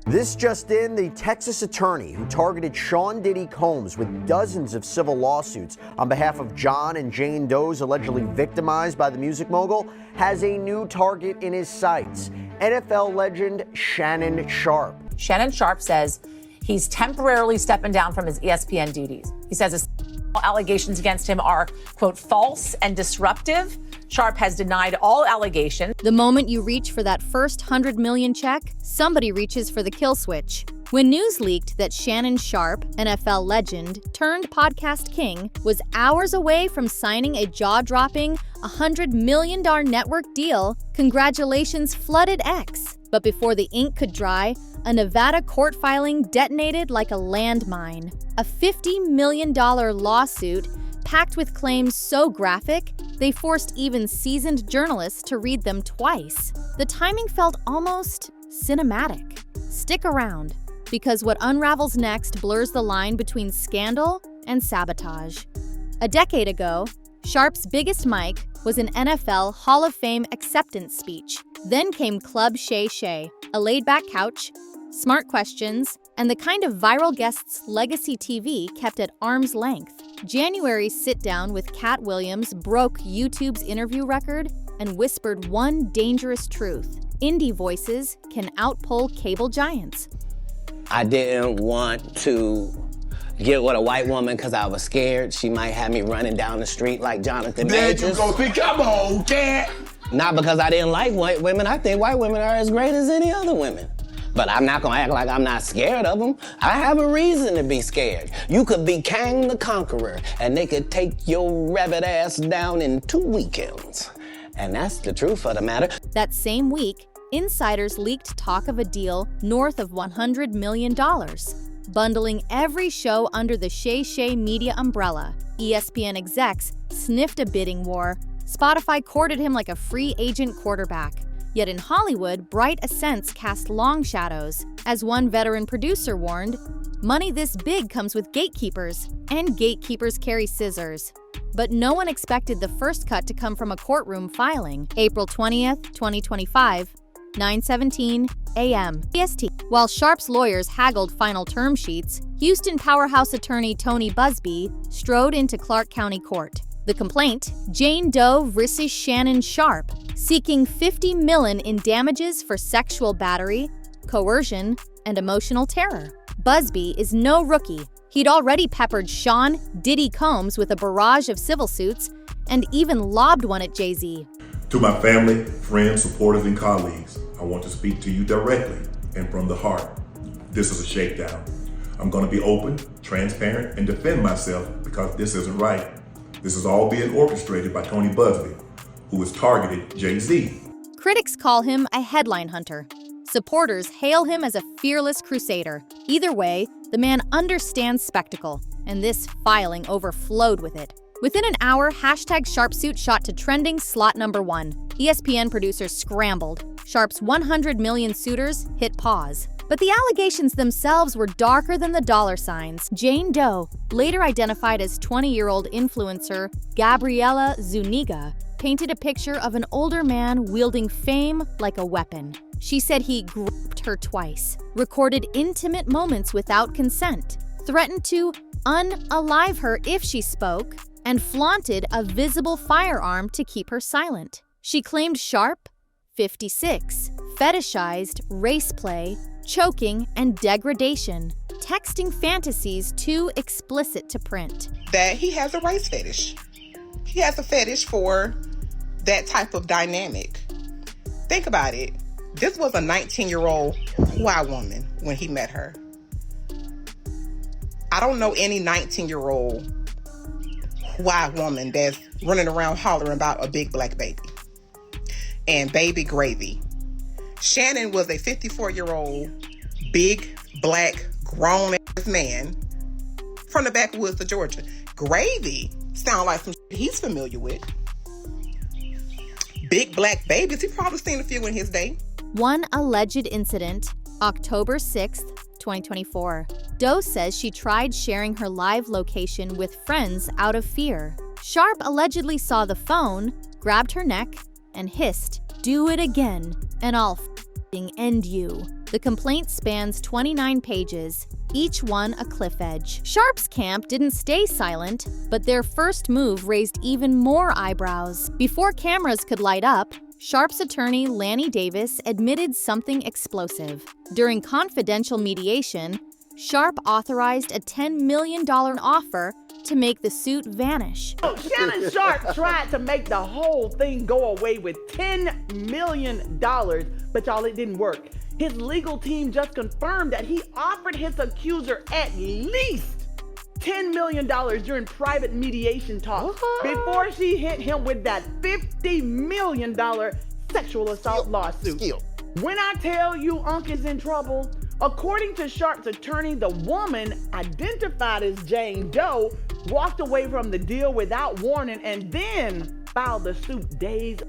This just in, the Texas attorney who targeted Sean Diddy Combs with dozens of civil lawsuits on behalf of John and Jane Does allegedly victimized by the music mogul has a new target in his sights, NFL legend Shannon Sharpe. Shannon Sharpe says he's temporarily stepping down from his ESPN duties. He says his allegations against him are, quote, false and disruptive. Sharpe has denied all allegations. The moment you reach for that first $100 million check, somebody reaches for the kill switch. When news leaked that Shannon Sharpe, NFL legend turned podcast king, was hours away from signing a jaw-dropping $100 million network deal, congratulations flooded X. But before the ink could dry, a Nevada court filing detonated like a landmine. A $50 million lawsuit packed with claims so graphic, they forced even seasoned journalists to read them twice. The timing felt almost cinematic. Stick around, because what unravels next blurs the line between scandal and sabotage. A decade ago, Sharpe's biggest mic was an NFL Hall of Fame acceptance speech. Then came Club Shay Shay, a laid-back couch, smart questions, and the kind of viral guests legacy TV kept at arm's length. January's sit-down with Cat Williams broke YouTube's interview record and whispered one dangerous truth: indie voices can outpull cable giants. I didn't want to get with a white woman because I was scared she might have me running down the street like Jonathan Majors. There you go, see, come on, cat. Not because I didn't like white women. I think white women are as great as any other women. But I'm not gonna act like I'm not scared of them. I have a reason to be scared. You could be Kang the Conqueror, and they could take your rabbit ass down in 2 weekends. And that's the truth of the matter. That same week, insiders leaked talk of a deal north of $100 million, bundling every show under the Shay Shay Media umbrella. ESPN execs sniffed a bidding war. Spotify courted him like a free agent quarterback. Yet in Hollywood, bright ascents cast long shadows. As one veteran producer warned, money this big comes with gatekeepers, and gatekeepers carry scissors. But no one expected the first cut to come from a courtroom filing. April 20th, 2025, 9:17 a.m. EST. While Sharpe's lawyers haggled final term sheets, Houston powerhouse attorney Tony Busby strode into Clark County Court. The complaint, Jane Doe versus Shannon Sharpe, seeking $50 million in damages for sexual battery, coercion, and emotional terror. Busby is no rookie. He'd already peppered Sean Diddy Combs with a barrage of civil suits and even lobbed one at Jay-Z. To my family, friends, supporters, and colleagues, I want to speak to you directly and from the heart. This is a shakedown. I'm going to be open, transparent, and defend myself because this isn't right. This is all being orchestrated by Tony Busby, who has targeted Jay-Z. Critics call him a headline hunter. Supporters hail him as a fearless crusader. Either way, the man understands spectacle, and this filing overflowed with it. Within an hour, #SharpSuit shot to trending slot number 1. ESPN producers scrambled. Sharpe's 100 million suitors hit pause. But the allegations themselves were darker than the dollar signs. Jane Doe, later identified as 20-year-old influencer Gabriella Zuniga, painted a picture of an older man wielding fame like a weapon. She said he groped her twice, recorded intimate moments without consent, threatened to unalive her if she spoke, and flaunted a visible firearm to keep her silent. She claimed Sharpe, 56, fetishized race play, choking, and degradation, texting fantasies too explicit to print. That he has a race fetish. He has a fetish for that type of dynamic. Think about it. This was a 19-year-old white woman when he met her. I don't know any 19-year-old white woman that's running around hollering about a big black baby and baby gravy. Shannon was a 54-year-old, big, black, grown-ass man from the backwoods of Georgia. Gravy sound like some shit he's familiar with. Big black babies, he probably seen a few in his day. One alleged incident, October 6th, 2024. Doe says she tried sharing her live location with friends out of fear. Sharpe allegedly saw the phone, grabbed her neck, and hissed, "Do it again, and I'll f***ing end you." The complaint spans 29 pages, each one a cliff edge. Sharpe's camp didn't stay silent, but their first move raised even more eyebrows. Before cameras could light up, Sharpe's attorney, Lanny Davis, admitted something explosive. During confidential mediation, Sharpe authorized a $10 million offer to make the suit vanish. Shannon Sharpe tried to make the whole thing go away with $10 million, but y'all, it didn't work. His legal team just confirmed that he offered his accuser at least $10 million during private mediation talks before she hit him with that $50 million sexual assault lawsuit. When I tell you Unc is in trouble, according to Sharpe's attorney, the woman, identified as Jane Doe, walked away from the deal without warning and then filed the suit days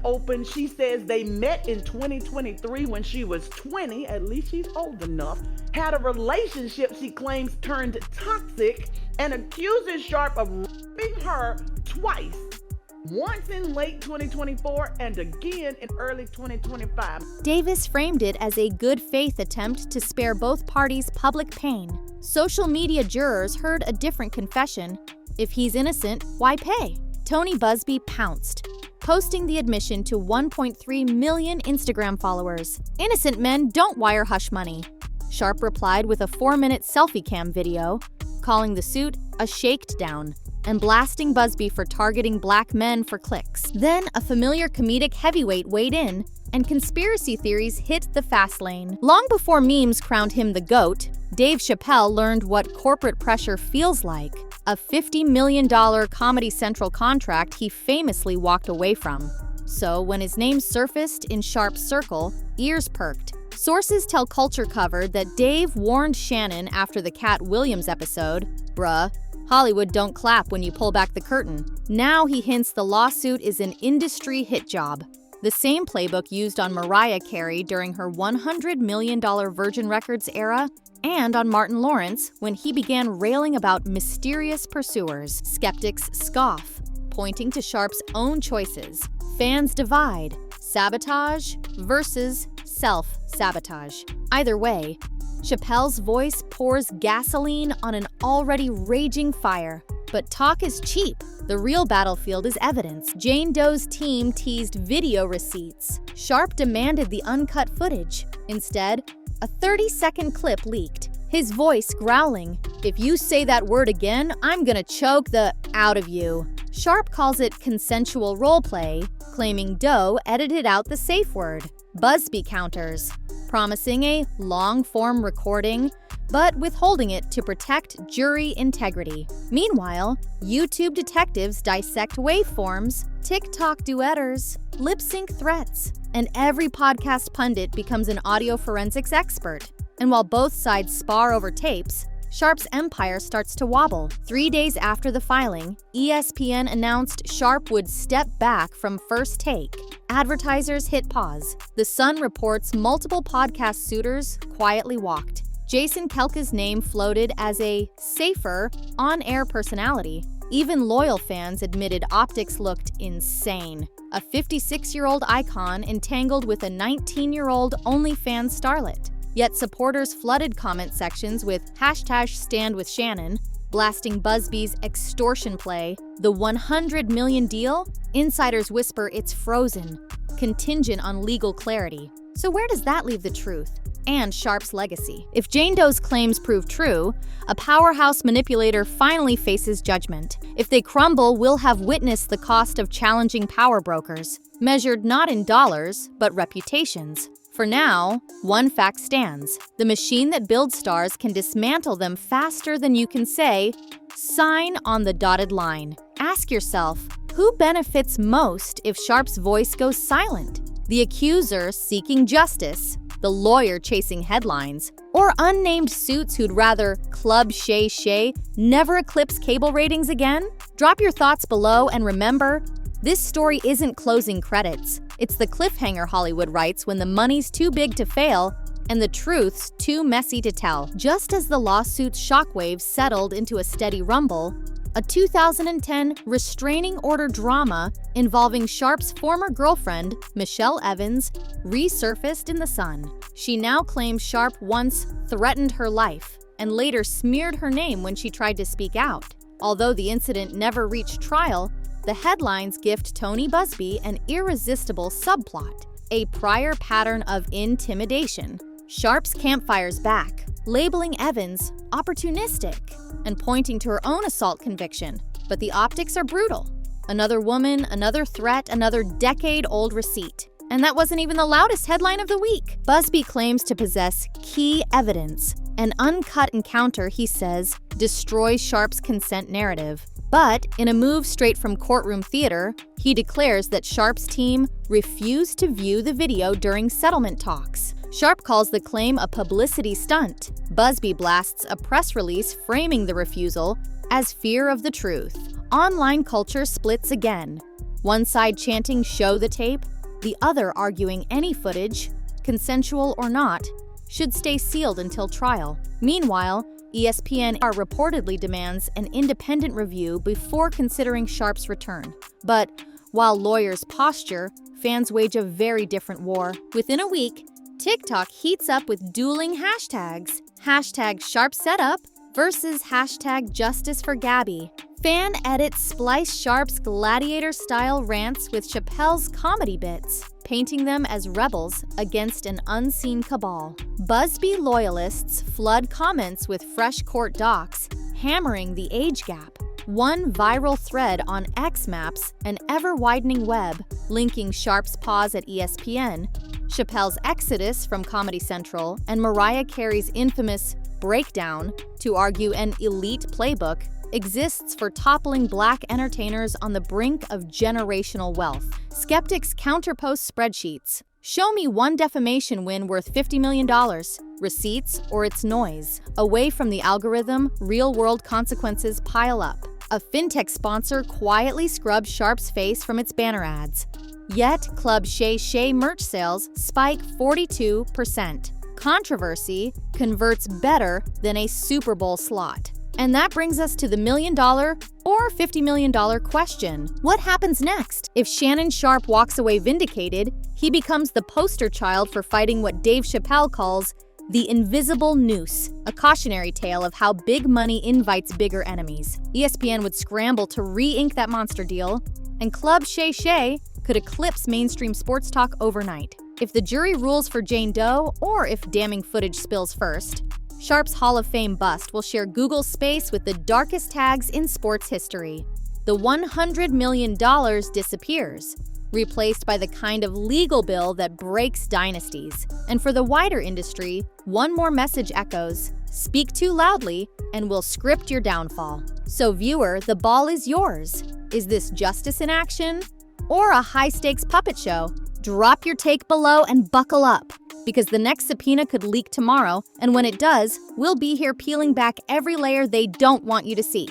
open. She says they met in 2023 when she was 20, at least she's old enough, had a relationship she claims turned toxic, and accuses Sharpe of raping her twice. Once in late 2024 and again in early 2025. Davis framed it as a good faith attempt to spare both parties public pain. Social media jurors heard a different confession. If he's innocent, why pay? Tony Busby pounced, posting the admission to 1.3 million Instagram followers. Innocent men don't wire hush money. Sharpe replied with a 4-minute selfie cam video, calling the suit a shakedown, and blasting Busby for targeting black men for clicks. Then a familiar comedic heavyweight weighed in, and conspiracy theories hit the fast lane. Long before memes crowned him the GOAT, Dave Chapelle learned what corporate pressure feels like. A $50 million Comedy Central contract he famously walked away from. So when his name surfaced in Sharpe's circle, ears perked. Sources tell Culture Covered that Dave warned Shannon after the Cat Williams episode, "Bruh, Hollywood don't clap when you pull back the curtain." Now he hints the lawsuit is an industry hit job. The same playbook used on Mariah Carey during her $100 million Virgin Records era, and on Martin Lawrence when he began railing about mysterious pursuers. Skeptics scoff, pointing to Sharpe's own choices. Fans divide, sabotage versus self-sabotage. Either way, Chapelle's voice pours gasoline on an already raging fire. But talk is cheap. The real battlefield is evidence. Jane Doe's team teased video receipts. Sharpe demanded the uncut footage. Instead, a 30-second clip leaked. His voice growling, "If you say that word again, I'm gonna choke the out of you." Sharpe calls it consensual roleplay, claiming Doe edited out the safe word. Busby counters, promising a long-form recording, but withholding it to protect jury integrity. Meanwhile, YouTube detectives dissect waveforms, TikTok duetters, lip-sync threats, and every podcast pundit becomes an audio forensics expert. And while both sides spar over tapes, Sharpe's empire starts to wobble. 3 days after the filing, ESPN announced Sharpe would step back from First Take. Advertisers hit pause. The Sun reports multiple podcast suitors quietly walked. Jason Kelka's name floated as a safer, on-air personality. Even loyal fans admitted optics looked insane. A 56-year-old icon entangled with a 19-year-old OnlyFans starlet. Yet supporters flooded comment sections with #StandWithShannon, blasting Busby's extortion play, the $100 million deal. Insiders whisper it's frozen, contingent on legal clarity. So where does that leave the truth? And Sharpe's legacy. If Jane Doe's claims prove true, a powerhouse manipulator finally faces judgment. If they crumble, we'll have witnessed the cost of challenging power brokers, measured not in dollars, but reputations. For now, one fact stands. The machine that builds stars can dismantle them faster than you can say, "Sign on the dotted line." Ask yourself, who benefits most if Sharpe's voice goes silent? The accuser seeking justice, the lawyer chasing headlines, or unnamed suits who'd rather Club Shay Shay never eclipse cable ratings again? Drop your thoughts below, and remember, this story isn't closing credits. It's the cliffhanger Hollywood writes when the money's too big to fail and the truth's too messy to tell. Just as the lawsuit's shockwaves settled into a steady rumble, a 2010 restraining order drama involving Sharpe's former girlfriend, Michelle Evans, resurfaced in The Sun. She now claims Sharpe once threatened her life and later smeared her name when she tried to speak out. Although the incident never reached trial, the headlines gift Tony Busby an irresistible subplot, a prior pattern of intimidation. Sharpe's campfires back, labeling Evans opportunistic and pointing to her own assault conviction. But the optics are brutal. Another woman, another threat, another decade-old receipt. And that wasn't even the loudest headline of the week. Busby claims to possess key evidence, an uncut encounter, he says, destroys Sharpe's consent narrative. But in a move straight from courtroom theater, he declares that Sharpe's team refused to view the video during settlement talks. Sharpe calls the claim a publicity stunt. Busby blasts a press release framing the refusal as fear of the truth. Online culture splits again. One side chanting "show the tape," the other arguing any footage, consensual or not, should stay sealed until trial. Meanwhile, ESPN reportedly demands an independent review before considering Sharpe's return. But while lawyers posture, fans wage a very different war. Within a week, TikTok heats up with dueling hashtags. Hashtag Sharpe Setup versus hashtag Justice for Gabby. Fan edits splice Sharpe's gladiator-style rants with Chapelle's comedy bits, painting them as rebels against an unseen cabal. Busby loyalists flood comments with fresh court docs, hammering the age gap. One viral thread on X maps an ever-widening web, linking Sharpe's pause at ESPN, Chapelle's exodus from Comedy Central, and Mariah Carey's infamous breakdown to argue an elite playbook exists for toppling Black entertainers on the brink of generational wealth. Skeptics counterpost spreadsheets. Show me one defamation win worth $50 million, receipts or its noise. Away from the algorithm, real-world consequences pile up. A fintech sponsor quietly scrubs Sharpe's face from its banner ads. Yet, Club Shay Shay merch sales spike 42%. Controversy converts better than a Super Bowl slot. And that brings us to the $1 million or $50 million question. What happens next? If Shannon Sharpe walks away vindicated, he becomes the poster child for fighting what Dave Chapelle calls the invisible noose, a cautionary tale of how big money invites bigger enemies. ESPN would scramble to re-ink that monster deal, and Club Shay Shay could eclipse mainstream sports talk overnight. If the jury rules for Jane Doe, or if damning footage spills first, Sharpe's Hall of Fame bust will share Google's space with the darkest tags in sports history. The $100 million disappears, replaced by the kind of legal bill that breaks dynasties. And for the wider industry, one more message echoes: speak too loudly and we'll script your downfall. So viewer, the ball is yours. Is this justice in action or a high-stakes puppet show? Drop your take below and buckle up, because the next subpoena could leak tomorrow, and when it does, we'll be here peeling back every layer they don't want you to see.